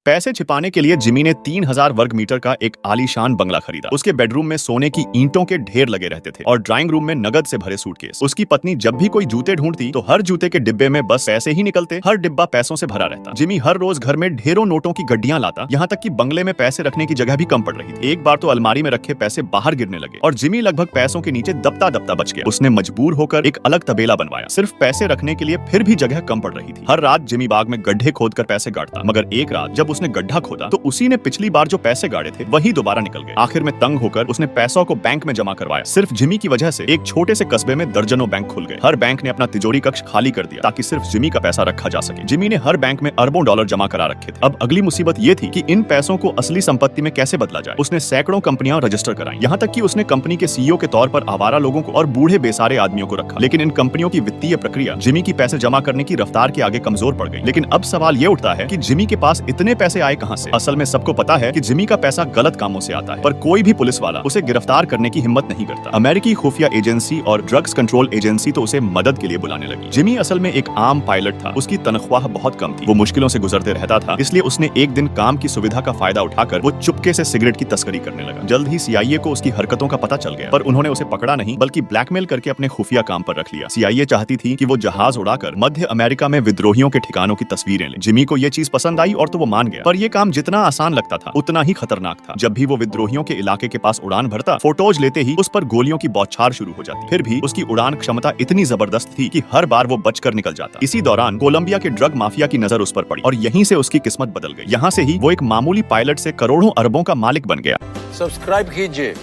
पैसे छिपाने के लिए जिमी ने 3000 वर्ग मीटर का एक आलीशान बंगला खरीदा। उसके बेडरूम में सोने की ईंटों के ढेर लगे रहते थे और ड्राइंग रूम में नगद से भरे सूटकेस। उसकी पत्नी जब भी कोई जूते ढूंढती तो हर जूते के डिब्बे में बस पैसे ही निकलते, हर डिब्बा पैसों से भरा रहता। जिमी हर रोज घर में ढेरों नोटों की गड्डियां लाता, यहाँ तक कि बंगले में पैसे रखने की जगह भी कम पड़ रही थी। एक बार तो अलमारी में रखे पैसे बाहर गिरने लगे और जिमी लगभग पैसों के नीचे दबता दबता बच गया। उसने मजबूर होकर एक अलग तबेला बनवाया, सिर्फ पैसे रखने के लिए, फिर भी जगह कम पड़ रही थी। हर रात जिमी बाग में गड्ढे खोदकर पैसे गाड़ता, मगर एक रात जब उसने गड्ढा खोदा तो उसी ने पिछली बार जो पैसे गाड़े थे वही दोबारा निकल गए। आखिर में तंग होकर उसने पैसों को बैंक में जमा करवाया। सिर्फ जिमी की वजह से एक छोटे से कस्बे में दर्जनों बैंक खुल गए। हर बैंक ने अपना तिजोरी कक्ष खाली कर दिया ताकि सिर्फ जिमी का पैसा रखा जा सके। जिमी ने हर बैंक में अरबों डॉलर जमा करा रखे थे। अब अगली मुसीबत ये थी कि इन पैसों को असली संपत्ति में कैसे बदला जाए। उसने सैकड़ों कंपनियां रजिस्टर कराई, यहाँ तक कि उसने कंपनी के सीईओ के तौर पर आवारा लोगों को और बूढ़े बेसारे आदमियों को रखा। लेकिन इन कंपनियों की वित्तीय प्रक्रिया जिमी की पैसे जमा करने की रफ्तार के आगे कमजोर पड़ गई। लेकिन अब सवाल ये उठता है कि जिमी के पास इतने पैसे आए कहां से? असल में सबको पता है कि जिमी का पैसा गलत कामों से आता है, पर कोई भी पुलिस वाला उसे गिरफ्तार करने की हिम्मत नहीं करता। अमेरिकी खुफिया एजेंसी और ड्रग्स कंट्रोल एजेंसी तो उसे मदद के लिए बुलाने लगी। जिमी असल में एक आम पायलट था, उसकी तनख्वाह बहुत कम थी, वो मुश्किलों से गुजरते रहता था। इसलिए उसने एक दिन काम की सुविधा का फायदा उठाकर वो चुपके से सिगरेट की तस्करी करने लगा। जल्द ही सीआईए को उसकी हरकतों का पता चल गया, पर उन्होंने उसे पकड़ा नहीं बल्कि ब्लैकमेल करके अपने खुफिया काम पर रख लिया। सीआईए चाहती थी कि वो जहाज उड़ाकर मध्य अमेरिका में विद्रोहियों के ठिकानों की तस्वीरें ले। जिमी को ये चीज पसंद आई और तो वो मान गया, पर यह काम जितना आसान लगता था उतना ही खतरनाक था। जब भी वो विद्रोहियों के इलाके के पास उड़ान भरता, फोटोज लेते ही उस पर गोलियों की बौछार शुरू हो जाती। फिर भी उसकी उड़ान क्षमता इतनी जबरदस्त थी कि हर बार वो बचकर निकल जाता। इसी दौरान कोलंबिया के ड्रग माफिया की नजर उस पर पड़ी और यहीं से उसकी किस्मत बदल गई। यहाँ से ही वो एक मामूली पायलट से करोड़ों अरबों का मालिक बन गया। सब्सक्राइब कीजिए।